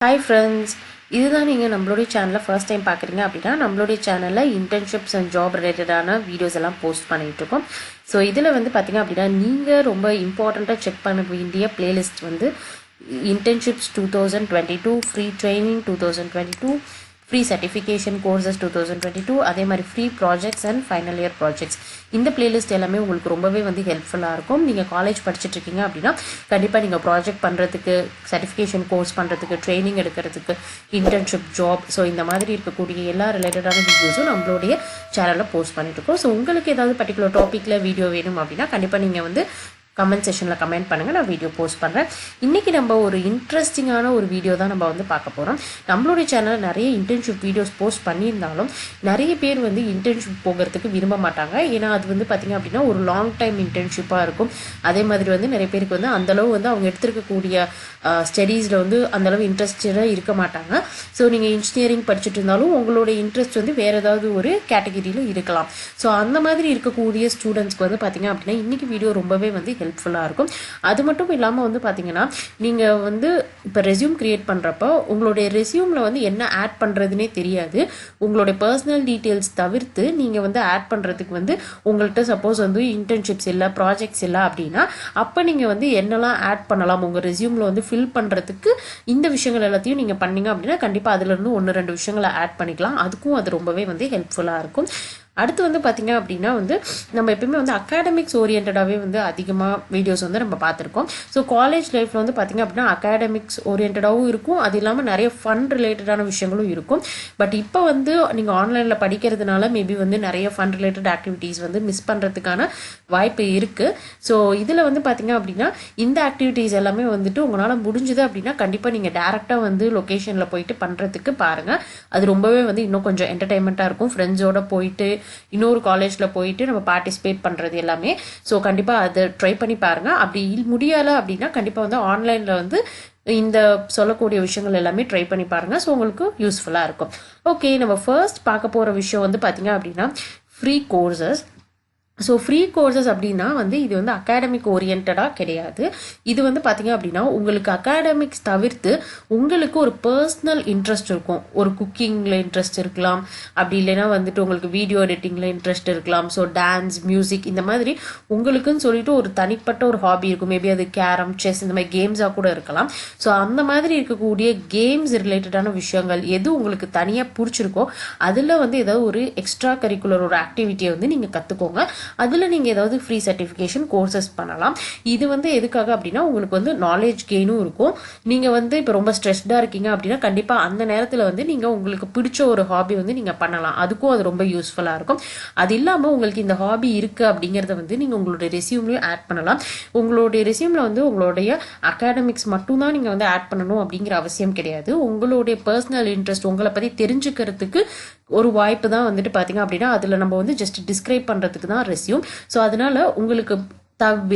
Hi friends, இதுதான் நீங்கள் நம்மளுடைய சேனலை ஃபர்ஸ்ட் டைம் பார்க்குறீங்க அப்படின்னா நம்மளுடைய சேனலில் இன்டர்ன்ஷிப்ஸ் அண்ட் ஜாப் ரிலேட்டடான வீடியோஸ் எல்லாம் போஸ்ட் பண்ணிகிட்டு இருக்கோம். ஸோ இதில் வந்து பார்த்தீங்க அப்படின்னா நீங்கள் ரொம்ப இம்பார்ட்டண்ட்டாக செக் பண்ண வேண்டிய பிளேலிஸ்ட் வந்து internships 2022, free training 2022, free certification courses 2022, அதே மாதிரி free projects and final year projects. இந்த பிளேலிஸ்ட் எல்லாமே உங்களுக்கு ரொம்பவே வந்து ஹெல்ப்ஃபுல்லாக இருக்கும். நீங்கள் காலேஜ் படிச்சுட்ருக்கீங்க அப்படின்னா கண்டிப்பாக நீங்கள் ப்ராஜெக்ட் பண்ணுறதுக்கு, சர்டிஃபிகேஷன் கோர்ஸ் பண்ணுறதுக்கு, ட்ரைனிங் எடுக்கிறதுக்கு, இன்டர்ன்ஷிப், ஜாப், ஸோ இந்த மாதிரி இருக்கக்கூடிய எல்லா ரிலேட்டடான வீடியோஸும் நம்மளுடைய சேனலில் போஸ்ட் பண்ணிட்டு இருக்கோம். ஸோ உங்களுக்கு ஏதாவது பர்டிகுலர் டாப்பிக்கில் வீடியோ வேணும் அப்படின்னா கண்டிப்பாக நீங்கள் வந்து கமெண்ட் செஷனில் கமெண்ட் பண்ணுங்கள், நான் வீடியோ போஸ்ட் பண்ணுறேன். இன்றைக்கி நம்ம ஒரு இன்ட்ரெஸ்டிங்கான ஒரு வீடியோ தான் நம்ம வந்து பார்க்க போகிறோம். நம்மளுடைய சேனலில் நிறைய இன்டர்ன்ஷிப் வீடியோஸ் போஸ்ட் பண்ணியிருந்தாலும் நிறைய பேர் வந்து இன்டர்ன்ஷிப் போகிறதுக்கு விரும்ப மாட்டாங்க. ஏன்னா அது வந்து பார்த்திங்க அப்படின்னா ஒரு லாங் டைம் இன்டர்ன்ஷிப்பாக இருக்கும். அதே மாதிரி வந்து நிறைய பேருக்கு வந்து அந்தளவு வந்து அவங்க எடுத்துருக்கக்கூடிய ஸ்டடீஸில் வந்து அந்தளவு இன்ட்ரெஸ்டடாக இருக்க மாட்டாங்க. ஸோ நீங்கள் இன்ஜினியரிங் படிச்சுட்டு இருந்தாலும் உங்களுடைய இன்ட்ரெஸ்ட் வந்து வேறு ஏதாவது ஒரு கேட்டகிரியில் இருக்கலாம். ஸோ அந்த மாதிரி இருக்கக்கூடிய ஸ்டூடெண்ட்ஸ்க்கு வந்து பார்த்திங்க அப்படின்னா இன்றைக்கி வீடியோ ரொம்பவே வந்து ஹெல்ப்ஃபுல்லாக இருக்கும். அது மட்டும் இல்லாமல் வந்து பார்த்தீங்கன்னா நீங்கள் வந்து இப்போ ரெஸ்யூம் கிரியேட் பண்ணுறப்போ உங்களுடைய ரெஸ்யூமில் வந்து என்ன ஆட் பண்ணுறதுனே தெரியாது. உங்களுடைய பர்சனல் டீட்டெயில்ஸ் தவிர்த்து நீங்கள் வந்து ஆட் பண்ணுறதுக்கு வந்து உங்கள்கிட்ட சப்போஸ் வந்து இன்டர்ன்ஷிப்ஸ் இல்லை, ப்ராஜெக்ட்ஸ் இல்லை அப்படின்னா அப்போ நீங்கள் வந்து என்னெல்லாம் ஆட் பண்ணலாம் உங்கள் ரெஸ்யூமில் வந்து ஃபில் பண்ணுறதுக்கு இந்த விஷயங்கள் எல்லாத்தையும் நீங்கள் பண்ணீங்க அப்படின்னா கண்டிப்பாக அதுலேருந்து 1-2 விஷயங்களை ஆட் பண்ணிக்கலாம். அதுக்கும் அது ரொம்பவே வந்து ஹெல்ப்ஃபுல்லாக இருக்கும். அடுத்து வந்து பார்த்திங்க அப்படின்னா வந்து நம்ம எப்பயுமே வந்து அகாடமிக்ஸ் ஓரியன்டாகவே வந்து அதிகமாக வீடியோஸ் வந்து நம்ம பார்த்துருக்கோம். ஸோ காலேஜ் லைஃப்பில் வந்து பார்த்திங்க அப்படின்னா அகாடமிக்ஸ் ஓரியன்டாகவும் இருக்கும், அது இல்லாமல் நிறைய ஃபன் ரிலேட்டடான விஷயங்களும் இருக்கும். பட் இப்போ வந்து நீங்கள் ஆன்லைனில் படிக்கிறதுனால மேபி வந்து நிறைய ஃபன் ரிலேட்டட் ஆக்டிவிட்டீஸ் வந்து மிஸ் பண்ணுறதுக்கான வாய்ப்பு இருக்குது. ஸோ இதில் வந்து பார்த்திங்க அப்படின்னா இந்த ஆக்டிவிட்டீஸ் எல்லாமே வந்துட்டு உங்களால் முடிஞ்சுது அப்படின்னா கண்டிப்பாக நீங்கள் டேரெக்டாக வந்து லொக்கேஷனில் போயிட்டு பண்ணுறதுக்கு பாருங்கள். அது ரொம்பவே வந்து இன்னும் கொஞ்சம் என்டர்டைன்மெண்ட்டாக இருக்கும். ஃப்ரெண்ட்ஸோடு போயிட்டு இன்னொரு காலேஜில் போயிட்டு நம்ம பார்ட்டிசிபேட் பண்ணுறது எல்லாமே. ஸோ கண்டிப்பாக அதை ட்ரை பண்ணி பாருங்கள். அப்படி முடியலை அப்படின்னா கண்டிப்பாக வந்து ஆன்லைனில் வந்து இந்த சொல்லக்கூடிய விஷயங்கள் எல்லாமே ட்ரை பண்ணி பாருங்கள். ஸோ உங்களுக்கு யூஸ்ஃபுல்லாக இருக்கும். ஓகே, நம்ம ஃபர்ஸ்ட் பார்க்க போகிற விஷயம் வந்து பார்த்திங்க அப்படின்னா free courses. So free courses அப்படின்னா வந்து இது வந்து அகாடமிக் ஓரியன்டாக கிடையாது. இது வந்து பார்த்திங்க அப்படின்னா உங்களுக்கு அகாடமிக்ஸ் தவிர்த்து உங்களுக்கு ஒரு பர்சனல் இன்ட்ரெஸ்ட் இருக்கும். ஒரு குக்கிங்கில் இன்ட்ரெஸ்ட் இருக்கலாம், அப்படி இல்லைன்னா வந்துட்டு உங்களுக்கு வீடியோ எடிட்டிங்கில் இன்ட்ரெஸ்ட் இருக்கலாம். ஸோ டான்ஸ், மியூசிக், இந்த மாதிரி உங்களுக்குன்னு சொல்லிட்டு ஒரு தனிப்பட்ட ஒரு ஹாபி இருக்கும். மேபி அது கேரம், செஸ், இந்த மாதிரி கேம்ஸாக கூட இருக்கலாம். ஸோ அந்த மாதிரி இருக்கக்கூடிய கேம்ஸ் ரிலேட்டடான விஷயங்கள் எது உங்களுக்கு தனியாக பிடிச்சிருக்கோ அதில் வந்து ஏதாவது ஒரு எக்ஸ்ட்ரா கரிக்குலர் ஒரு ஆக்டிவிட்டியை வந்து நீங்கள் கற்றுக்கோங்க. அதில் நீங்கள் ஏதாவது ஃப்ரீ சர்டிஃபிகேஷன் கோர்சஸ் பண்ணலாம். இது வந்து எதுக்காக அப்படின்னா உங்களுக்கு வந்து நாலேஜ் கெயினும் இருக்கும். நீங்கள் வந்து இப்போ ரொம்ப ஸ்ட்ரெஸ்டாக இருக்கீங்க அப்படின்னா கண்டிப்பாக அந்த நேரத்தில் வந்து நீங்கள் உங்களுக்கு பிடிச்ச ஒரு ஹாபி வந்து நீங்கள் பண்ணலாம். அதுக்கும் அது ரொம்ப யூஸ்ஃபுல்லாக இருக்கும். அது இல்லாமல் உங்களுக்கு இந்த ஹாபி இருக்குது அப்படிங்கிறத வந்து நீங்கள் உங்களுடைய ரெஸ்யூம்லையும் ஆட் பண்ணலாம். உங்களுடைய ரெஸ்யூமில் வந்து உங்களுடைய அகாடமிக்ஸ் மட்டும்தான் நீங்கள் வந்து ஆட் பண்ணணும் அப்படிங்கிற அவசியம் கிடையாது. உங்களுடைய பர்சனல் இன்ட்ரெஸ்ட், உங்களை பற்றி தெரிஞ்சுக்கிறதுக்கு ஒரு வாய்ப்பு தான் வந்துட்டு பார்த்தீங்க அப்படின்னா அதில் நம்ம வந்து ஜஸ்ட் டிஸ்கிரைப் பண்ணுறதுக்கு தான் ரெஸ்யூம். ஸோ அதனால உங்களுக்கு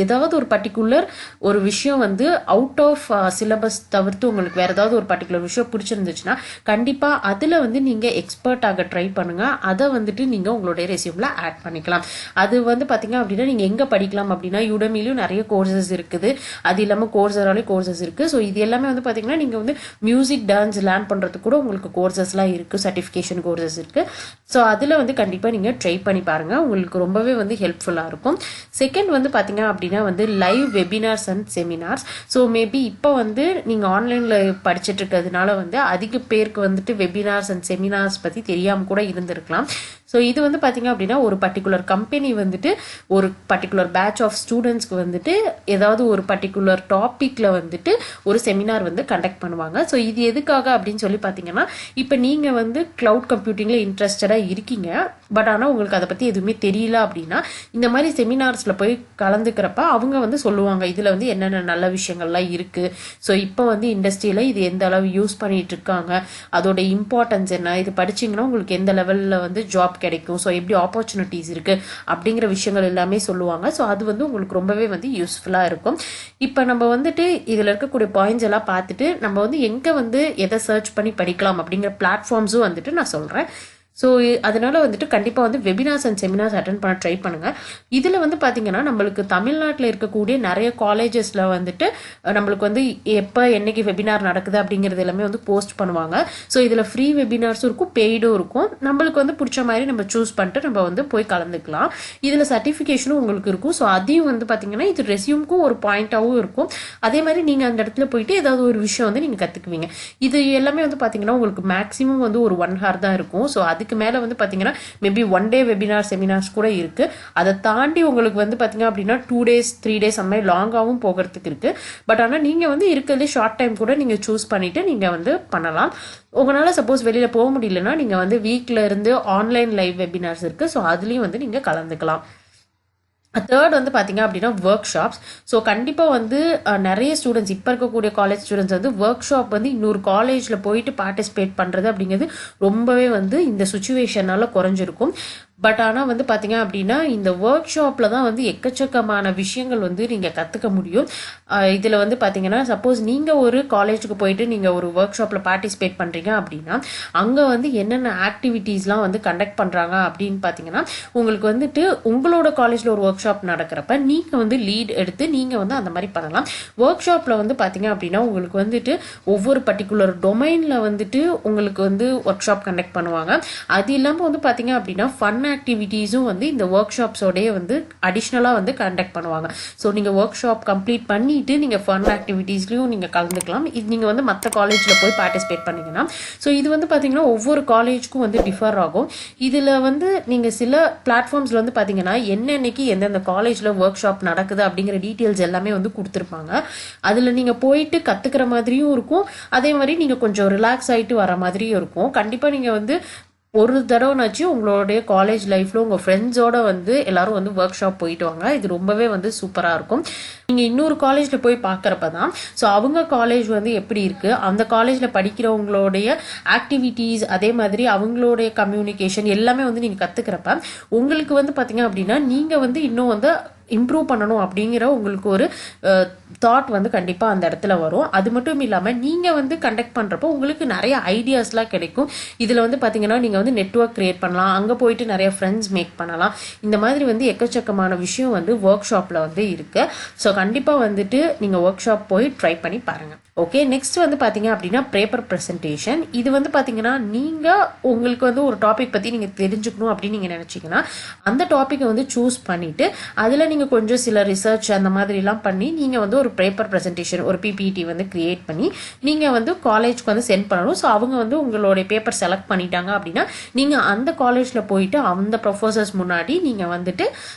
ஏதாவது ஒரு பர்டிகுலர் ஒரு விஷயம் வந்து அவுட் ஆஃப் சிலபஸ் தவிர்த்து உங்களுக்கு வேறு ஏதாவது ஒரு பர்டிகுலர் விஷயம் பிடிச்சிருந்துச்சுன்னா கண்டிப்பாக அதில் வந்து நீங்கள் எக்ஸ்பர்ட் ஆக ட்ரை பண்ணுங்கள். அதை வந்துட்டு நீங்கள் உங்களுடைய ரெஸ்யூமில் ஆட் பண்ணிக்கலாம். அது வந்து பார்த்திங்க அப்படின்னா நீங்கள் எங்கே படிக்கலாம் அப்படின்னா யுடமிலையும் நிறைய கோர்சஸ் இருக்குது. அது இல்லாமல் கோர்சராலே கோர்சஸ் இருக்குது. ஸோ இது எல்லாமே வந்து பார்த்திங்கன்னா நீங்கள் வந்து மியூசிக், டான்ஸ் லேர்ன் பண்ணுறதுக்கு கூட உங்களுக்கு கோர்சஸ்லாம் இருக்குது, சர்டிஃபிகேஷன் கோர்சஸ் இருக்குது. ஸோ அதில் வந்து கண்டிப்பாக நீங்கள் ட்ரை பண்ணி பாருங்கள், உங்களுக்கு ரொம்பவே வந்து ஹெல்ப்ஃபுல்லாக இருக்கும். செகண்ட் வந்து பார்த்திங்க அப்படின்னா வந்து live webinars and seminars. So maybe இப்போ வந்து நீங்கள் ஆன்லைனில் படிச்சுட்டு இருக்கிறதுனால வந்து அதிக பேருக்கு வந்துட்டு வெபினார்ஸ் அண்ட் செமினார்ஸ் பற்றி தெரியாமல் கூட இருந்திருக்கலாம். ஸோ இது வந்து பார்த்திங்க அப்படின்னா ஒரு பர்டிகுலர் கம்பெனி வந்துட்டு ஒரு பர்டிகுலர் பேட்ச் ஆஃப் ஸ்டூடெண்ட்ஸ்க்கு வந்துட்டு ஏதாவது ஒரு பர்டிகுலர் டாப்பிக்கில் வந்துட்டு ஒரு செமினார் வந்து கண்டக்ட் பண்ணுவாங்க. ஸோ இது எதுக்காக அப்படின்னு சொல்லி பார்த்தீங்கன்னா இப்போ நீங்கள் வந்து க்ளவுட் கம்ப்யூட்டிங்கில் இன்ட்ரெஸ்டடாக இருக்கீங்க, பட் ஆனால் உங்களுக்கு அதை பற்றி எதுவுமே தெரியல அப்படின்னா இந்த மாதிரி செமினார்ஸில் போய் கலந்துக்கிறப்ப அவங்க வந்து சொல்லுவாங்க இதில் வந்து என்னென்ன நல்ல விஷயங்கள்லாம் இருக்குது. ஸோ இப்போ வந்து இண்டஸ்ட்ரியில் இது எந்த அளவு யூஸ் பண்ணிட்டு இருக்காங்க, அதோட இம்பார்ட்டன்ஸ் என்ன, இது படிச்சிங்கன்னா உங்களுக்கு எந்த லெவலில் வந்து ஜாப் கிடைக்கும், ஸோ எப்படி ஆப்பர்ச்சுனிட்டிஸ் இருக்குது அப்படிங்கிற விஷயங்கள் எல்லாமே சொல்லுவாங்க. ஸோ அது வந்து உங்களுக்கு ரொம்பவே வந்து யூஸ்ஃபுல்லாக இருக்கும். இப்போ நம்ம வந்துட்டு இதில் இருக்கக்கூடிய பாயிண்ட்ஸ் எல்லாம் பார்த்துட்டு நம்ம வந்து எங்கே வந்து எதை சர்ச் பண்ணி படிக்கலாம் அப்படிங்கிற பிளாட்ஃபார்ம்ஸும் வந்துட்டு நான் சொல்கிறேன். ஸோ அதனால வந்துட்டு கண்டிப்பாக வந்து வெபினார்ஸ் அண்ட் செமினார்ஸ் அட்டன் பண்ண ட்ரை பண்ணுங்கள். இதில் வந்து பார்த்தீங்கன்னா நம்மளுக்கு தமிழ்நாட்டில் இருக்கக்கூடிய நிறைய காலேஜஸில் வந்துட்டு நம்மளுக்கு வந்து எப்போ என்னைக்கு வெபினார் நடக்குது அப்படிங்கிறது எல்லாமே வந்து போஸ்ட் பண்ணுவாங்க. ஸோ இதில் ஃப்ரீ வெபினார்ஸும் இருக்கும், பெய்டும் இருக்கும். நம்மளுக்கு வந்து பிடிச்ச மாதிரி நம்ம சூஸ் பண்ணிட்டு நம்ம வந்து போய் கலந்துக்கலாம். இதில் சர்டிஃபிகேஷனும் உங்களுக்கு இருக்கும். ஸோ அதையும் வந்து பார்த்தீங்கன்னா இது ரெஸ்யூம்க்கும் ஒரு பாயிண்ட்டாகவும் இருக்கும். அதே மாதிரி நீங்கள் அந்த இடத்துல போயிட்டு ஏதாவது ஒரு விஷயம் வந்து நீங்கள் கற்றுக்குவீங்க. இது எல்லாமே வந்து பார்த்தீங்கன்னா உங்களுக்கு மேக்ஸிமம் வந்து ஒரு 1 hour தான் இருக்கும். ஸோ அதுக்கு மேலே வந்து பார்த்தீங்கன்னா மேபி 1 day வெபினார் செமினார்ஸ் கூட இருக்குது. அதை தாண்டி உங்களுக்கு வந்து பார்த்தீங்க அப்படின்னா 2 days 3 days அந்த மாதிரி லாங்காகவும் போகிறதுக்கு இருக்குது. பட் ஆனால் நீங்கள் வந்து இருக்கிறதுலே ஷார்ட் டைம் கூட நீங்கள் சூஸ் பண்ணிவிட்டு நீங்கள் வந்து பண்ணலாம். உங்களால் சப்போஸ் வெளியில் போக முடியலன்னா நீங்கள் வந்து வீட்டில் இருந்து ஆன்லைன் லைவ் வெபினார்ஸ் இருக்குது. ஸோ அதுலேயும் வந்து நீங்கள் கலந்துக்கலாம். தேர்ட் வந்து பார்த்தீங்க அப்படின்னா ஒர்க் ஷாப்ஸ். ஸோ கண்டிப்பாக வந்து நிறைய ஸ்டூடெண்ட்ஸ் இப்போ இருக்கக்கூடிய காலேஜ் ஸ்டூடெண்ட்ஸ் வந்து ஒர்க் ஷாப் வந்து இன்னொரு காலேஜில் போயிட்டு பார்ட்டிசிபேட் பண்ணுறது அப்படிங்கிறது ரொம்பவே வந்து இந்த சுச்சுவேஷனால் குறைஞ்சிருக்கும். பட் ஆனால் வந்து பார்த்தீங்க அப்படின்னா இந்த ஒர்க் ஷாப்பில் தான் வந்து எக்கச்சக்கமான விஷயங்கள் வந்து நீங்கள் கற்றுக்க முடியும். இதில் வந்து பார்த்தீங்கன்னா சப்போஸ் நீங்கள் ஒரு காலேஜுக்கு போயிட்டு நீங்கள் ஒரு ஒர்க் ஷாப்பில் பார்ட்டிசிபேட் பண்ணுறீங்க அப்படின்னா அங்கே வந்து என்னென்ன ஆக்டிவிட்டீஸ்லாம் வந்து கண்டக்ட் பண்ணுறாங்க அப்படின்னு பார்த்தீங்கன்னா உங்களுக்கு வந்துட்டு உங்களோட காலேஜில் ஒரு ஒர்க் ஷாப் நடக்கிறப்ப நீங்கள் வந்து லீட் எடுத்து நீங்கள் வந்து அந்த மாதிரி பண்ணலாம். ஒர்க் ஷாப்பில் வந்து பார்த்தீங்க அப்படின்னா உங்களுக்கு வந்துட்டு ஒவ்வொரு பர்டிகுலர் டொமைனில் வந்துட்டு உங்களுக்கு வந்து ஒர்க் ஷாப் கண்டக்ட் பண்ணுவாங்க. அது இல்லாமல் வந்து பார்த்தீங்க அப்படின்னா ஃபன் ஆக்டிவிட்டீஸும் வந்து இந்த ஒர்க் ஷாப்ஸோடய வந்து அடிஷ்னலாக வந்து கண்டக்ட் பண்ணுவாங்க. ஸோ நீங்கள் ஒர்க் ஷாப் கம்ப்ளீட் பண்ணிட்டு நீங்கள் ஃபன் ஆக்டிவிட்டீஸ்லையும் நீங்கள் கலந்துக்கலாம். இது நீங்கள் வந்து மற்ற காலேஜில் போய் பார்ட்டிசிபேட் பண்ணிங்கன்னா ஸோ இது வந்து பார்த்தீங்கன்னா ஒவ்வொரு காலேஜுக்கும் வந்து டிஃபர் ஆகும். இதில் வந்து நீங்கள் சில பிளாட்ஃபார்ம்ஸில் வந்து பார்த்தீங்கன்னா என்னென்னைக்கு எந்தெந்த காலேஜில் ஒர்க் ஷாப் நடக்குது அப்படிங்கிற டீட்டெயில்ஸ் எல்லாமே வந்து கொடுத்துருப்பாங்க. அதில் நீங்கள் போயிட்டு கற்றுக்கிற மாதிரியும் இருக்கும், அதே மாதிரி நீங்கள் கொஞ்சம் ரிலாக்ஸ் ஆகிட்டு வர மாதிரியும் இருக்கும். கண்டிப்பாக நீங்கள் வந்து ஒரு தடவைனாச்சும் உங்களுடைய காலேஜ் லைஃப்பில் உங்கள் ஃப்ரெண்ட்ஸோடு வந்து எல்லோரும் வந்து ஒர்க் ஷாப் போயிட்டு வாங்க. இது ரொம்பவே வந்து சூப்பராக இருக்கும். நீங்கள் இன்னொரு காலேஜில் போய் பார்க்குறப்ப தான் ஸோ அவங்க காலேஜ் வந்து எப்படி இருக்குது, அந்த காலேஜில் படிக்கிறவங்களுடைய ஆக்டிவிட்டீஸ், அதே மாதிரி அவங்களுடைய கம்யூனிகேஷன் எல்லாமே வந்து நீங்கள் கற்றுக்கிறப்ப உங்களுக்கு வந்து பார்த்தீங்க அப்படின்னா நீங்கள் வந்து இன்னும் வந்து இம்ப்ரூவ் பண்ணணும் அப்படிங்கிற உங்களுக்கு ஒரு தாட் வந்து கண்டிப்பாக அந்த இடத்துல வரும். அது மட்டும் இல்லாமல் நீங்கள் வந்து கண்டக்ட் பண்ணுறப்போ உங்களுக்கு நிறைய ஐடியாஸ்லாம் கிடைக்கும். இதில் வந்து பார்த்தீங்கன்னா நீங்கள் வந்து நெட்வொர்க் க்ரியேட் பண்ணலாம், அங்கே போயிட்டு நிறைய ஃப்ரெண்ட்ஸ் மேக் பண்ணலாம். இந்த மாதிரி வந்து எக்கச்சக்கமான விஷயம் வந்து ஒர்க் ஷாப்பில் வந்து இருக்குது. ஸோ கண்டிப்பாக வந்துட்டு நீங்கள் ஒர்க் ஷாப் போய் ட்ரை பண்ணி பாருங்கள். ஓகே, நெக்ஸ்ட் வந்து பார்த்தீங்க அப்படின்னா பேப்பர் ப்ரெசன்டேஷன். இது வந்து பார்த்தீங்கன்னா நீங்கள் உங்களுக்கு வந்து ஒரு டாபிக் பற்றி நீங்கள் தெரிஞ்சுக்கணும் அப்படின்னு நீங்கள் நினச்சிங்கன்னா அந்த டாப்பிக்கை வந்து சூஸ் பண்ணிவிட்டு அதில் நீங்கள் கொஞ்சம் சில ரிசர்ச் அந்த மாதிரிலாம் பண்ணி நீங்கள் வந்து ஒரு பேப்பர் ப்ரெசன்டேஷன், ஒரு பிபிடி வந்து கிரியேட் பண்ணி நீங்கள் வந்து காலேஜ்க்கு வந்து சென்ட் பண்ணணும். ஸோ அவங்க வந்து உங்களுடைய பேப்பர் செலக்ட் பண்ணிட்டாங்க அப்படின்னா நீங்கள் அந்த காலேஜில் போயிட்டு அந்த ப்ரொஃபஸர்ஸ் முன்னாடி நீங்கள் வந்துட்டு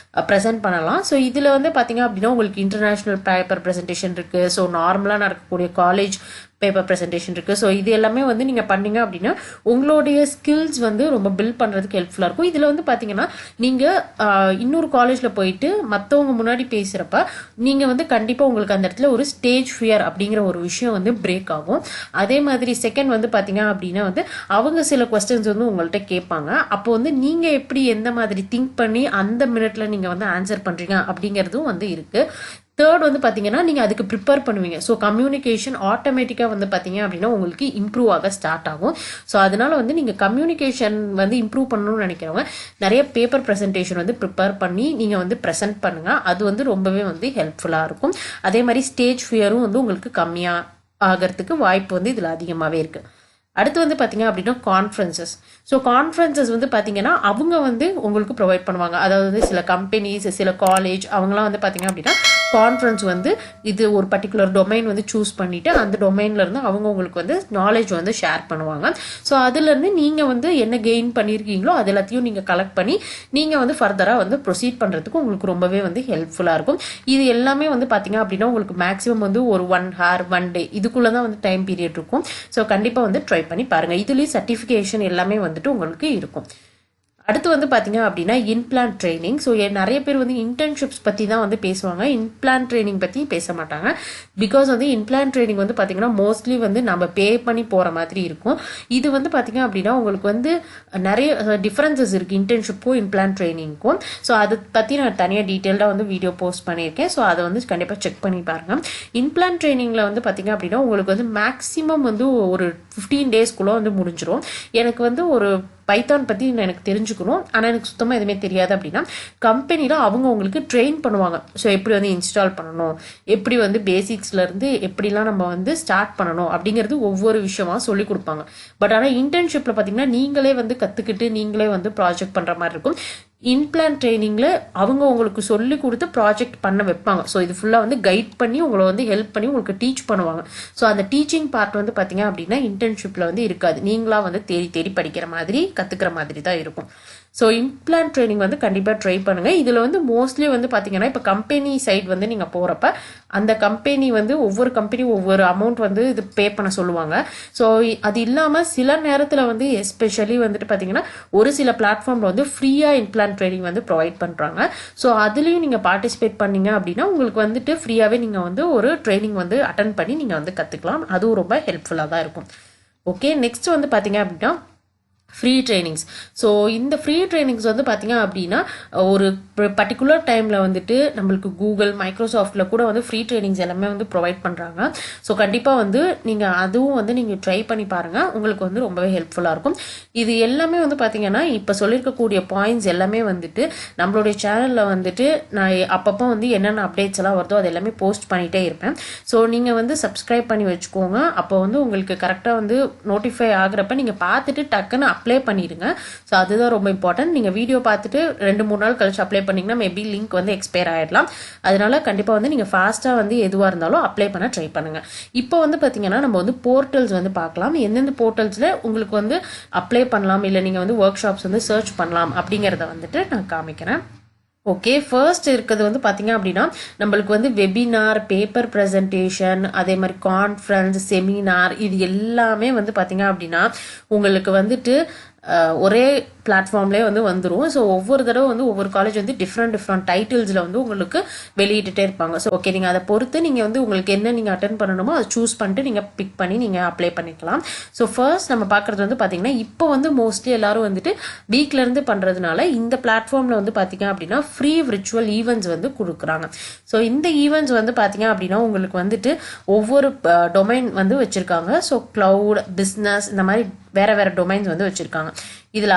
ப்ரெசென்ட் பண்ணலாம். ஸோ இதில் வந்து பார்த்தீங்க அப்படின்னா உங்களுக்கு இன்டர்நேஷ்னல் பேப்பர் ப்ரெசன்டேஷன் இருக்குது, ஸோ நார்மலாக நடக்கக்கூடிய காலேஜ் பேப்பர் ப்ரெசன்டேஷன் இருக்குது. ஸோ இது எல்லாமே வந்து நீங்கள் பண்ணீங்க அப்படின்னா உங்களுடைய ஸ்கில்ஸ் வந்து ரொம்ப பில்ட் பண்ணுறதுக்கு ஹெல்ப்ஃபுல்லாக இருக்கும். இதில் வந்து பார்த்தீங்கன்னா நீங்கள் இன்னொரு காலேஜில் போயிட்டு மற்றவங்க முன்னாடி பேசுகிறப்ப நீங்கள் வந்து கண்டிப்பாக உங்களுக்கு அந்த இடத்துல ஒரு ஸ்டேஜ் ஃபியர் அப்படிங்கிற ஒரு விஷயம் வந்து பிரேக் ஆகும். அதே மாதிரி செகண்ட் வந்து பார்த்தீங்க அப்படின்னா வந்து அவங்க சில கொஸ்டின்ஸ் வந்து உங்கள்கிட்ட கேட்பாங்க. அப்போ வந்து நீங்கள் எப்படி எந்த மாதிரி திங்க் பண்ணி அந்த மினிட்ல நீங்கள் வந்து ஆன்சர் பண்ணுறீங்க அப்படிங்கிறதும் வந்து இருக்குது. தேர்ட் வந்து பார்த்தீங்கன்னா நீங்கள் அதுக்கு ப்ரிப்பேர் பண்ணுவீங்க. ஸோ கம்யூனிகேஷன் ஆட்டோமேட்டிக்காக வந்து பார்த்தீங்க அப்படின்னா உங்களுக்கு இம்ப்ரூவ் ஆக ஸ்டார்ட் ஆகும். ஸோ அதனால வந்து நீங்கள் கம்யூனிகேஷன் வந்து இம்ப்ரூவ் பண்ணணும்னு நினைக்கிறவங்க நிறைய பேப்பர் ப்ரெசன்டேஷன் வந்து ப்ரிப்பேர் பண்ணி நீங்கள் வந்து ப்ரெசென்ட் பண்ணுங்கள். அது வந்து ரொம்பவே வந்து ஹெல்ப்ஃபுல்லாக இருக்கும். அதே மாதிரி ஸ்டேஜ் ஃபியரும் வந்து உங்களுக்கு கம்மியாக ஆகிறதுக்கு வாய்ப்பு வந்து இதில் அதிகமாகவே இருக்குது. அடுத்து வந்து பார்த்தீங்க அப்படின்னா கான்ஃபரன்சஸ். ஸோ கான்ஃபரன்சஸ் வந்து பார்த்தீங்கன்னா அவங்க வந்து உங்களுக்கு ப்ரொவைட் பண்ணுவாங்க. அதாவது சில கம்பெனிஸ், சில காலேஜ் அவங்களாம் வந்து பார்த்தீங்க அப்படின்னா கான்ஃபரன்ஸ் வந்து இது ஒரு பர்டிகுலர் டொமைன் வந்து சூஸ் பண்ணிவிட்டு அந்த டொமைன்லேருந்து அவங்க உங்களுக்கு வந்து நாலேஜ் வந்து ஷேர் பண்ணுவாங்க. ஸோ அதுலேருந்து நீங்கள் வந்து என்ன கெயின் பண்ணியிருக்கீங்களோ அது எல்லாத்தையும் நீங்கள் கலெக்ட் பண்ணி நீங்கள் வந்து ஃபர்தராக வந்து ப்ரொசீட் பண்ணுறதுக்கு உங்களுக்கு ரொம்பவே வந்து ஹெல்ப்ஃபுல்லாக இருக்கும். இது எல்லாமே வந்து பார்த்தீங்க அப்படின்னா உங்களுக்கு மேக்ஸிமம் வந்து ஒரு 1 hour 1 day இதுக்குள்ளே தான் வந்து டைம் பீரியட் இருக்கும். ஸோ கண்டிப்பாக வந்து ட்ரை பண்ணி பாருங்கள். இதுலேயும் சர்டிஃபிகேஷன் எல்லாமே வந்துட்டு உங்களுக்கு இருக்கும். அடுத்து வந்து பார்த்தீங்க அப்படின்னா இன்பிளான் ட்ரைனிங். ஸோ நிறைய பேர் வந்து இன்டர்ன்ஷிப்ஸ் பற்றி தான் வந்து பேசுவாங்க, இன்பிளான் ட்ரைனிங் பற்றி பேச மாட்டாங்க. பிகாஸ் வந்து இன்பிளான் ட்ரைனிங் வந்து பார்த்தீங்கன்னா மோஸ்ட்லி வந்து நம்ம பே பண்ணி போகிற மாதிரி இருக்கும். இது வந்து பார்த்தீங்க அப்படின்னா உங்களுக்கு வந்து நிறைய டிஃப்ரென்சஸ் இருக்குது இன்டர்ன்ஷிப்பும் இன்பிளான் ட்ரைனிங்க்கும். ஸோ அதை பற்றி நான் தனியாக டீட்டெயில்டாக வந்து வீடியோ போஸ்ட் பண்ணியிருக்கேன். ஸோ அதை வந்து கண்டிப்பாக செக் பண்ணி பாருங்கள். இன்பிளான் ட்ரைனிங்கில் வந்து பார்த்தீங்க அப்படின்னா உங்களுக்கு வந்து மேக்ஸிமம் வந்து ஒரு 15 daysக்குள்ளே வந்து முடிஞ்சிடும். எனக்கு வந்து ஒரு பைத்தான் பற்றி எனக்கு தெரிஞ்சுக்கணும் ஆனால் எனக்கு சுத்தமாக எதுவுமே தெரியாது அப்படின்னா கம்பெனியில் அவங்க உங்களுக்கு ட்ரெயின் பண்ணுவாங்க. ஸோ எப்படி வந்து இன்ஸ்டால் பண்ணணும், எப்படி வந்து பேசிக்ஸ்லேருந்து எப்படிலாம் நம்ம வந்து ஸ்டார்ட் பண்ணணும் அப்படிங்கிறது ஒவ்வொரு விஷயமா சொல்லி கொடுப்பாங்க. பட் ஆனால் இன்டர்ன்ஷிப்பில் பார்த்தீங்கன்னா நீங்களே வந்து கற்றுக்கிட்டு நீங்களே வந்து ப்ராஜெக்ட் பண்ணுற மாதிரி இருக்கும். இன்பிளான் ட்ரைனிங்கில் அவங்க உங்களுக்கு சொல்லி கொடுத்து ப்ராஜெக்ட் பண்ண வைப்பாங்க. ஸோ இது ஃபுல்லாக வந்து கைட் பண்ணி உங்களை வந்து ஹெல்ப் பண்ணி உங்களுக்கு டீச் பண்ணுவாங்க. ஸோ அந்த டீச்சிங் பார்ட் வந்து பார்த்தீங்க அப்படின்னா இன்டர்ன்ஷிப்பில் வந்து இருக்காது. நீங்களாக வந்து தேடி தேடி படிக்கிற மாதிரி கற்றுக்கிற மாதிரி தான் இருக்கும். ஸோ இம்ப்ளான்ட் ட்ரைனிங் வந்து கண்டிப்பாக ட்ரை பண்ணுங்கள். இதில் வந்து மோஸ்ட்லி வந்து பார்த்தீங்கன்னா இப்போ கம்பெனி சைட் வந்து நீங்கள் போகிறப்ப அந்த கம்பெனி வந்து ஒவ்வொரு கம்பெனி ஒவ்வொரு அமௌண்ட் வந்து இது பே பண்ண சொல்லுவாங்க. ஸோ அது இல்லாமல் சில நேரத்தில் வந்து எஸ்பெஷலி வந்துட்டு பார்த்தீங்கன்னா ஒரு சில பிளாட்ஃபார்மில் வந்து ஃப்ரீயாக இம்ப்ளான்ட் ட்ரைனிங் வந்து ப்ரொவைட் பண்ணுறாங்க. ஸோ அதுலேயும் நீங்கள் பார்ட்டிசிபேட் பண்ணீங்க அப்படின்னா உங்களுக்கு வந்துட்டு ஃப்ரீயாகவே நீங்கள் வந்து ஒரு ட்ரைனிங் வந்து அட்டன் பண்ணி நீங்கள் வந்து கற்றுக்கலாம். அதுவும் ரொம்ப ஹெல்ப்ஃபுல்லாக தான் இருக்கும். ஓகே, நெக்ஸ்ட் வந்து பார்த்தீங்க அப்படின்னா ஃப்ரீ ட்ரைனிங்ஸ். ஸோ இந்த ஃப்ரீ ட்ரைனிங்ஸ் வந்து பார்த்தீங்க அப்படின்னா ஒரு பர்டிகுலர் டைமில் வந்துட்டு நம்மளுக்கு கூகுள் மைக்ரோசாஃப்டில் கூட வந்து ஃப்ரீ ட்ரைனிங்ஸ் எல்லாமே வந்து ப்ரொவைட் பண்ணுறாங்க. ஸோ கண்டிப்பாக வந்து நீங்கள் அதுவும் வந்து நீங்கள் ட்ரை பண்ணி பாருங்கள், உங்களுக்கு வந்து ரொம்பவே ஹெல்ப்ஃபுல்லாக இருக்கும். இது எல்லாமே வந்து பார்த்தீங்கன்னா இப்போ சொல்லியிருக்கக்கூடிய பாயிண்ட்ஸ் எல்லாமே வந்துட்டு நம்மளுடைய சேனலில் வந்துட்டு நான் அப்பப்போ வந்து என்னென்ன அப்டேட்ஸ் எல்லாம் வருதோ அது எல்லாமே போஸ்ட் பண்ணிகிட்டே இருப்பேன். ஸோ நீங்கள் வந்து சப்ஸ்கிரைப் பண்ணி வச்சுக்கோங்க. அப்போ வந்து உங்களுக்கு கரெக்டாக வந்து நோட்டிஃபை ஆகிறப்ப நீங்கள் பார்த்துட்டு டக்குன்னு அப்ளை பண்ணிடுங்க. ஸோ அதுதான் ரொம்ப இம்பார்ட்டன்ட். நீங்கள் வீடியோ பார்த்துட்டு 2-3 நாள் கழிச்சு அப்ளை பண்ணிங்கன்னா மேபி லிங்க் வந்து எக்ஸ்பயர் ஆகிடலாம். அதனால கண்டிப்பாக வந்து நீங்கள் ஃபாஸ்ட்டாக வந்து எதுவாக இருந்தாலும் அப்ளை பண்ண ட்ரை பண்ணுங்கள். இப்போ வந்து பார்த்தீங்கன்னா நம்ம வந்து போர்ட்டல்ஸ் வந்து பார்க்கலாம். எந்தெந்த போர்ட்டல்ஸில் உங்களுக்கு வந்து அப்ளை பண்ணலாம் இல்லை நீங்கள் வந்து ஒர்க் ஷாப்ஸ் வந்து சர்ச் பண்ணலாம் அப்படிங்கிறத வந்துட்டு நான் காமிக்கிறேன். ஓகே, ஃபர்ஸ்ட் இருக்கிறது வந்து பார்த்தீங்க அப்படின்னா நம்மளுக்கு வந்து வெபினார், பேப்பர் ப்ரெசன்டேஷன், அதே மாதிரி கான்ஃபரன்ஸ், செமினார், இது எல்லாமே வந்து பார்த்தீங்க அப்படின்னா உங்களுக்கு வந்துட்டு ஒரே பிளாட்ஃபார்ம்லேயே வந்து வந்துடும். ஸோ ஒவ்வொரு தடவை வந்து ஒவ்வொரு காலேஜ் வந்து டிஃப்ரெண்ட் டைட்டில்ஸில் வந்து உங்களுக்கு வெளியிட்டுட்டே இருப்பாங்க. ஸோ ஓகே, நீங்கள் அதை பொறுத்து நீங்கள் வந்து உங்களுக்கு என்ன நீங்கள் அட்டென்ட் பண்ணணுமோ அதை சூஸ் பண்ணிட்டு நீங்கள் பிக் பண்ணி நீங்கள் அப்ளை பண்ணிக்கலாம். ஸோ ஃபர்ஸ்ட் நம்ம பார்க்குறது வந்து பார்த்தீங்கன்னா இப்போ வந்து மோஸ்ட்லி எல்லாரும் வந்துட்டு வீக்லேருந்து பண்ணுறதுனால இந்த பிளாட்ஃபார்மில் வந்து பார்த்தீங்க அப்படின்னா ஃப்ரீ விர்ச்சுவல் ஈவெண்ட்ஸ் வந்து கொடுக்குறாங்க. ஸோ இந்த ஈவெண்ட்ஸ் வந்து பார்த்தீங்க அப்படின்னா உங்களுக்கு வந்துட்டு ஒவ்வொரு டொமைன் வந்து வச்சுருக்காங்க. ஸோ க்ளவுட், பிஸ்னஸ், இந்த மாதிரி வேற வேற டொமைன்ஸ் வந்து வச்சுருக்காங்க. இதில்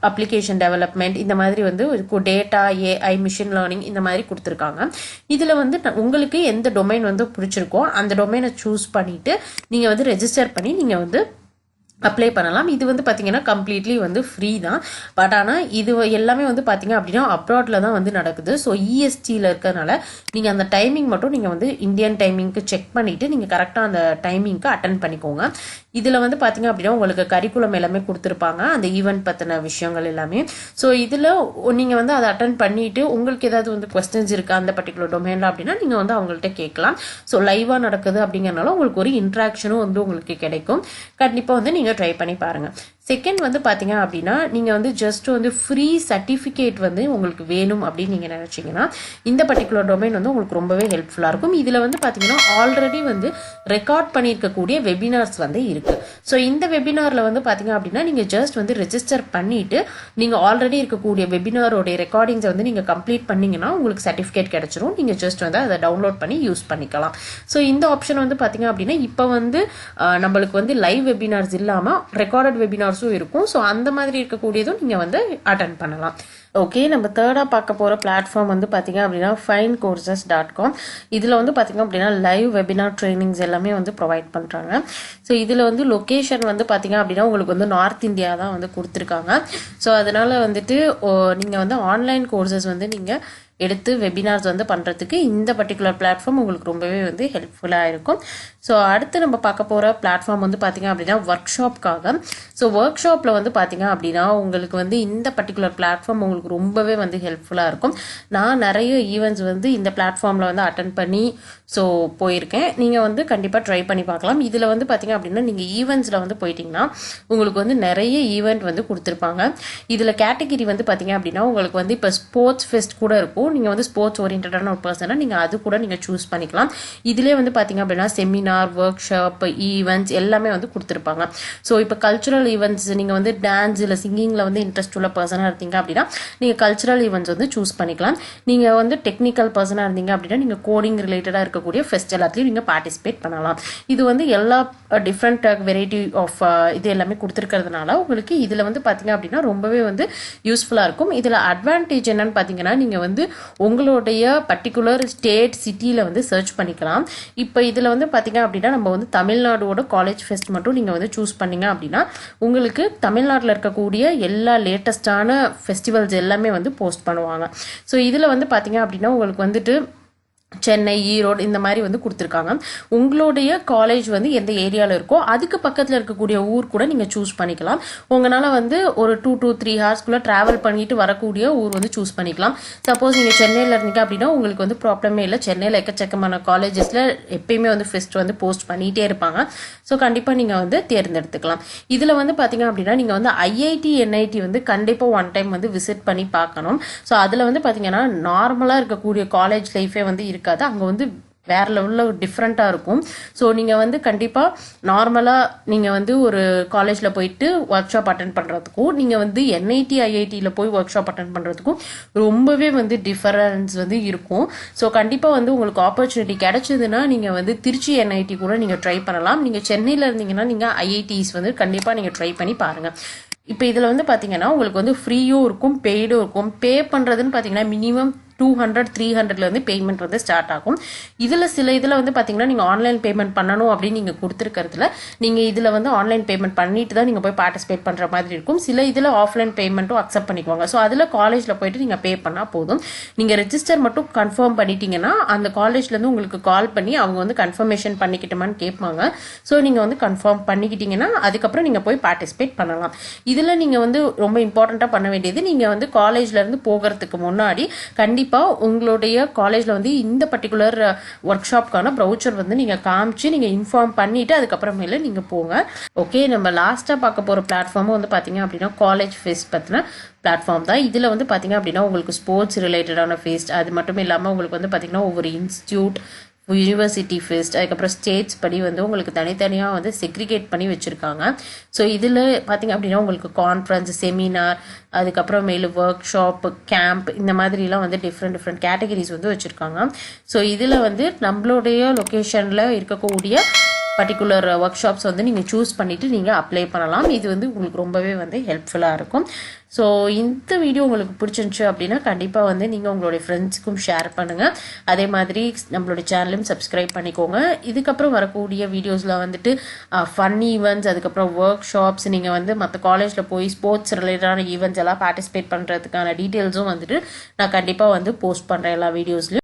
அப்ளிகேஷன் டெவலப்மெண்ட், இந்த மாதிரி வந்து டேட்டா, ஏஐ, மிஷின் லேர்னிங், இந்த மாதிரி கொடுத்துருக்காங்க. இதில் வந்து உங்களுக்கு எந்த டொமைன் வந்து பிடிச்சிருக்கோ அந்த டொமைனை சூஸ் பண்ணிவிட்டு நீங்கள் வந்து ரெஜிஸ்டர் பண்ணி நீங்கள் வந்து அப்ளை பண்ணலாம். இது வந்து பார்த்தீங்கன்னா கம்ப்ளீட்லி வந்து ஃப்ரீ தான். பட் ஆனால் இது எல்லாமே வந்து பார்த்தீங்க அப்படின்னா அப்ராடில் தான் வந்து நடக்குது. ஸோ இஎஸ்டியில் இருக்கிறதுனால நீங்கள் அந்த டைமிங் மட்டும் நீங்கள் வந்து இந்தியன் டைமிங்க்கு செக் பண்ணிவிட்டு நீங்கள் கரெக்டாக அந்த டைமிங்க்கு அட்டன் பண்ணிக்கோங்க. இதில் வந்து பார்த்தீங்க அப்படின்னா உங்களுக்கு கரிக்குலம் எல்லாமே கொடுத்துருப்பாங்க, அந்த ஈவெண்ட் பற்றின விஷயங்கள் எல்லாமே. ஸோ இதில் நீங்கள் வந்து அதை அட்டன் பண்ணிவிட்டு உங்களுக்கு ஏதாவது வந்து கொஸ்டின்ஸ் இருக்குது அந்த பர்டிகுலர் டொமைனில் அப்படின்னா நீங்கள் வந்து அவங்கள்ட்ட கேட்கலாம். ஸோ லைவாக நடக்குது அப்படிங்கிறனால உங்களுக்கு ஒரு இன்ட்ராக்ஷனும் வந்து உங்களுக்கு கிடைக்கும். கண்டிப்பாக வந்து நீங்கள் ட்ரை பண்ணி பாருங்க. செகண்ட் வந்து பார்த்தீங்க அப்படின்னா நீங்கள் வந்து ஜஸ்ட் வந்து ஃப்ரீ சர்டிஃபிகேட் வந்து உங்களுக்கு வேணும் அப்படின்னு நீங்கள் நினச்சிங்கன்னா இந்த பர்டிகுலர் டொமைன் வந்து உங்களுக்கு ரொம்பவே ஹெல்ப்ஃபுல்லாக இருக்கும். இதில் வந்து பார்த்தீங்கன்னா ஆல்ரெடி வந்து ரெக்கார்ட் பண்ணியிருக்கக்கூடிய வெபினார்ஸ் வந்து இருக்குது. ஸோ இந்த வெபினாரில் வந்து பார்த்தீங்க அப்படின்னா நீங்கள் ஜஸ்ட் வந்து ரெஜிஸ்டர் பண்ணிவிட்டு நீங்கள் ஆல்ரெடி இருக்கக்கூடிய வெபினாரோடைய ரெக்கார்டிங்ஸை வந்து நீங்கள் கம்ப்ளீட் பண்ணிங்கன்னா உங்களுக்கு சர்டிஃபிகேட் கிடச்சிரும். நீங்கள் ஜஸ்ட் வந்து அதை டவுன்லோட் பண்ணி யூஸ் பண்ணிக்கலாம். ஸோ இந்த ஆப்ஷன் வந்து பார்த்தீங்க அப்படின்னா இப்போ வந்து நம்மளுக்கு வந்து லைவ் வெபினார்ஸ் இல்லாமல் ரெக்கார்டட் வெபினார்ஸ் இருக்கும். ஸோ அந்த மாதிரி இருக்கக்கூடியதும் நீங்கள் வந்து அட்டன் பண்ணலாம். ஓகே, நம்ம தேர்டாக பார்க்க போகிற பிளாட்ஃபார்ம் வந்து பார்த்தீங்க அப்படின்னா finecourses.com. இதில் வந்து பார்த்தீங்க அப்படின்னா லைவ் வெபினார் ட்ரைனிங்ஸ் எல்லாமே வந்து ப்ரொவைட் பண்ணுறாங்க. ஸோ இதில் வந்து லொக்கேஷன் வந்து பார்த்தீங்க அப்படின்னா உங்களுக்கு வந்து நார்த் இந்தியா தான் வந்து கொடுத்துருக்காங்க. ஸோ அதனால் வந்துட்டு நீங்கள் வந்து ஆன்லைன் கோர்சஸ் வந்து நீங்கள் எடுத்து வெபினார்ஸ் வந்து பண்ணுறதுக்கு இந்த பர்டிகுலர் பிளாட்ஃபார்ம் உங்களுக்கு ரொம்பவே வந்து ஹெல்ப்ஃபுல்லாக இருக்கும். ஸோ அடுத்து நம்ம பார்க்க போகிற பிளாட்ஃபார்ம் வந்து பார்த்தீங்க அப்படின்னா ஒர்க் ஷாப்காக. ஸோ ஒர்க் ஷாப்பில் வந்து பார்த்தீங்க அப்படின்னா உங்களுக்கு வந்து இந்த பர்டிகுலர் பிளாட்ஃபார்ம் உங்களுக்கு ரொம்பவே வந்து ஹெல்ப்ஃபுல்லாக இருக்கும். நான் நிறைய ஈவெண்ட்ஸ் வந்து இந்த பிளாட்ஃபார்மில் வந்து அட்டன் பண்ணி ஸோ போயிருக்கேன். நீங்கள் வந்து கண்டிப்பாக ட்ரை பண்ணி பார்க்கலாம். இதில் வந்து பார்த்தீங்க அப்படின்னா நீங்கள் ஈவெண்ட்ஸில் வந்து போயிட்டீங்கன்னா உங்களுக்கு வந்து நிறைய ஈவெண்ட் வந்து கொடுத்துருப்பாங்க. இதில் கேட்டகிரி வந்து பார்த்தீங்க அப்படின்னா உங்களுக்கு வந்து இப்போ ஸ்போர்ட்ஸ் ஃபெஸ்ட் கூட இருக்கும். இருக்கும். நீங்கள் வந்து ஸ்போர்ட்ஸ் ஓரியன்டான ஒரு பர்சனாக நீங்கள் அது கூட நீங்கள் சூஸ் பண்ணிக்கலாம். இதிலே வந்து பார்த்தீங்க அப்படின்னா செமினார், ஒர்க் ஷாப், ஈவெண்ட்ஸ் எல்லாமே வந்து கொடுத்துருப்பாங்க. ஸோ இப்போ கல்ச்சுரல் ஈவெண்ட்ஸ் நீங்கள் வந்து டான்ஸ் இல்லை சிங்கிங்கில் வந்து இன்ட்ரெஸ்ட் உள்ள பர்சனாக இருந்தீங்க அப்படின்னா நீங்கள் கல்ச்சுரல் ஈவெண்ட்ஸ் வந்து சூஸ் பண்ணிக்கலாம். நீங்கள் வந்து டெக்னிக்கல் பர்சனாக இருந்தீங்க அப்படின்னா நீங்கள் கோடிங் ரிலேட்டடாக இருக்கக்கூடிய ஃபெஸ்ட் எல்லாத்துலேயும் நீங்கள் பார்ட்டிசிபேட் பண்ணலாம். இது வந்து எல்லா டிஃப்ரெண்ட் வெரைட்டி ஆஃப் இது எல்லாமே கொடுத்துருக்கிறதுனால உங்களுக்கு இதில் வந்து பார்த்தீங்க அப்படின்னா ரொம்பவே வந்து யூஸ்ஃபுல்லாக இருக்கும். இதில் அட்வான்டேஜ் என்னன்னு பார்த்தீங்கன்னா நீங்கள் வந்து உங்களுடைய பர்டிகுலர் ஸ்டேட் சிட்டியில் வந்து சர்ச் பண்ணிக்கலாம். இப்போ இதில் வந்து பார்த்தீங்க அப்படின்னா நம்ம வந்து தமிழ்நாடோட காலேஜ் ஃபெஸ்ட் மட்டும் நீங்கள் வந்து சூஸ் பண்ணீங்க அப்படின்னா உங்களுக்கு தமிழ்நாட்டில் இருக்கக்கூடிய எல்லா லேட்டஸ்டான ஃபெஸ்டிவல்ஸ் எல்லாமே வந்து போஸ்ட் பண்ணுவாங்க. ஸோ இதில் வந்து பார்த்தீங்க அப்படின்னா உங்களுக்கு வந்துட்டு சென்னை, ஈரோடு இந்த மாதிரி வந்து கொடுத்துருக்காங்க. உங்களுடைய காலேஜ் வந்து எந்த ஏரியாவில் இருக்கோ அதுக்கு பக்கத்தில் இருக்கக்கூடிய ஊர் கூட நீங்கள் சூஸ் பண்ணிக்கலாம். உங்களால் வந்து ஒரு 2 to 3 ஹவர்ஸ்க்குள்ளே ட்ராவல் பண்ணிட்டு வரக்கூடிய ஊர் வந்து சூஸ் பண்ணிக்கலாம். சப்போஸ் நீங்கள் சென்னையில் இருந்தீங்க அப்படின்னா உங்களுக்கு வந்து ப்ராப்ளமே இல்லை. சென்னையில் எக்கச்சக்கமான காலேஜஸில் எப்பயுமே வந்து ஃபெஸ்ட் வந்து போஸ்ட் பண்ணிகிட்டே இருப்பாங்க. ஸோ கண்டிப்பாக நீங்கள் வந்து தேர்ந்தெடுத்துக்கலாம். இதில் வந்து பார்த்தீங்க அப்படின்னா நீங்கள் வந்து ஐஐடி, என்ஐடி வந்து கண்டிப்பாக ஒன் டைம் வந்து விசிட் பண்ணி பார்க்கணும். ஸோ அதில் வந்து பார்த்தீங்கன்னா நார்மலாக இருக்கக்கூடிய காலேஜ் லைஃபே வந்து இருக்காது. அங்கே வந்து வேற லெவலில் டிஃப்ரெண்ட்டாக இருக்கும். ஸோ நீங்கள் வந்து கண்டிப்பாக நார்மலாக நீங்கள் வந்து ஒரு காலேஜில் போயிட்டு ஒர்க் ஷாப் அட்டன் பண்ணுறதுக்கும் நீங்கள் வந்து என்ஐடி, ஐஐடியில் போய் ஒர்க் ஷாப் அட்டன் பண்ணுறதுக்கும் ரொம்பவே வந்து டிஃபரன்ஸ் வந்து இருக்கும். ஸோ கண்டிப்பாக வந்து உங்களுக்கு ஆப்பர்ச்சுனிட்டி கிடைச்சதுன்னா நீங்கள் வந்து திருச்சி என்ஐடி கூட நீங்கள் ட்ரை பண்ணலாம். நீங்கள் சென்னையில் இருந்தீங்கன்னா நீங்கள் ஐஐடிஸ் வந்து கண்டிப்பாக நீங்கள் ட்ரை பண்ணி பாருங்கள். இப்போ இதில் வந்து பார்த்தீங்கன்னா உங்களுக்கு வந்து ஃப்ரீயும் இருக்கும், பெய்டும் இருக்கும். பே பண்ணுறதுன்னு பார்த்தீங்கன்னா மினிமம் 200-300 பேமெண்ட் வந்து ஸ்டார்ட் ஆகும். சில இதில் வந்து பார்த்தீங்கன்னா நீங்கள் ஆன்லைன் பேமெண்ட் பண்ணணும் அப்படின்னு நீங்கள் கொடுத்துருக்கிறதுல நீங்கள் இதில் வந்து ஆன்லைன் பேமெண்ட் பண்ணிட்டு தான் நீங்கள் போய் பார்ட்டிசிபேட் பண்ணுற மாதிரி இருக்கும். சில இதில் ஆஃப்லைன் பேமெண்ட்டும் அக்செப்ட் பண்ணிக்குவாங்க. ஸோ அதில் காலேஜில் போயிட்டு நீங்கள் பே பண்ணால் போதும். நீங்கள் ரெஜிஸ்டர் மட்டும் கன்ஃபார்ம் பண்ணிட்டீங்கன்னா அந்த காலேஜ்லேருந்து உங்களுக்கு கால் பண்ணி அவங்க வந்து கன்ஃபர்மேஷன் பண்ணிக்கிட்டோமான்னு கேட்பாங்க. ஸோ நீங்கள் வந்து கன்ஃபார்ம் பண்ணிக்கிட்டீங்கன்னா அதுக்கப்புறம் நீங்கள் போய் பார்ட்டிசிபேட் பண்ணலாம். இதில் நீங்கள் வந்து ரொம்ப இம்பார்ட்டண்ட்டாக பண்ண வேண்டியது நீங்கள் வந்து காலேஜ்லேருந்து போகிறதுக்கு முன்னாடி கண்டிப்பாக உங்களுடைய காலேஜ்ல வந்து இந்த பர்டிகுலர் ஒர்க் ஷாப்க்கான ப்ரௌச்சர் வந்து நீங்க காமிச்சு நீங்க இன்ஃபார்ம் பண்ணிட்டு அதுக்கப்புறமேல நீங்க போங்க. ஓகே, நம்ம லாஸ்டா பார்க்க போற பிளாட்ஃபார்ம் வந்து பாத்தீங்க அப்படின்னா காலேஜ் ஃபெஸ்ட் பத்தின பிளாட்ஃபார்ம் தான். இதில் வந்து பார்த்தீங்க அப்படின்னா உங்களுக்கு ஸ்போர்ட்ஸ் ரிலேட்டடான ஃபெஸ்ட், அது மட்டும் இல்லாமல் உங்களுக்கு வந்து பார்த்தீங்கன்னா ஒவ்வொரு இன்ஸ்டியூட், யூனிவர்சிட்டி ஃபெஸ்ட், அதுக்கப்புறம் ஸ்டேட்ஸ் படி வந்து உங்களுக்கு தனித்தனியாக வந்து செக்ரிகேட் பண்ணி வச்சுருக்காங்க. ஸோ இதில் பார்த்தீங்க அப்படின்னா உங்களுக்கு கான்ஃபரன்ஸ், செமினார், அதுக்கப்புறமேலு ஒர்க் ஷாப், கேம்ப் இந்த மாதிரிலாம் வந்து டிஃப்ரெண்ட் கேட்டகரிஸ் வந்து வச்சுருக்காங்க. ஸோ இதில் வந்து நம்மளுடைய லொக்கேஷனில் இருக்கக்கூடிய பர்டிகுலர் ஒர்க் ஷாப்ஸ் வந்து நீங்கள் சூஸ் பண்ணிவிட்டு நீங்கள் அப்ளை பண்ணலாம். இது வந்து உங்களுக்கு ரொம்பவே வந்து ஹெல்ப்ஃபுல்லாக இருக்கும். ஸோ இந்த வீடியோ உங்களுக்கு பிடிச்சிருந்துச்சு அப்படின்னா கண்டிப்பாக வந்து நீங்கள் உங்களுடைய ஃப்ரெண்ட்ஸுக்கும் ஷேர் பண்ணுங்கள். அதே மாதிரி நம்மளுடைய சேனலையும் சப்ஸ்கிரைப் பண்ணிக்கோங்க. இதுக்கப்புறம் வரக்கூடிய வீடியோஸில் வந்துட்டு ஃபன் ஈவெண்ட்ஸ், அதுக்கப்புறம் ஒர்க் ஷாப்ஸ், நீங்கள் வந்து மற்ற காலேஜில் போய் ஸ்போர்ட்ஸ் ரிலேட்டடான ஈவெண்ட்ஸ் எல்லாம் பார்ட்டிசிபேட் பண்ணுறதுக்கான டீட்டெயில்ஸும் வந்துட்டு நான் கண்டிப்பாக வந்து போஸ்ட் பண்ணுறேன் எல்லா வீடியோஸ்லையும்.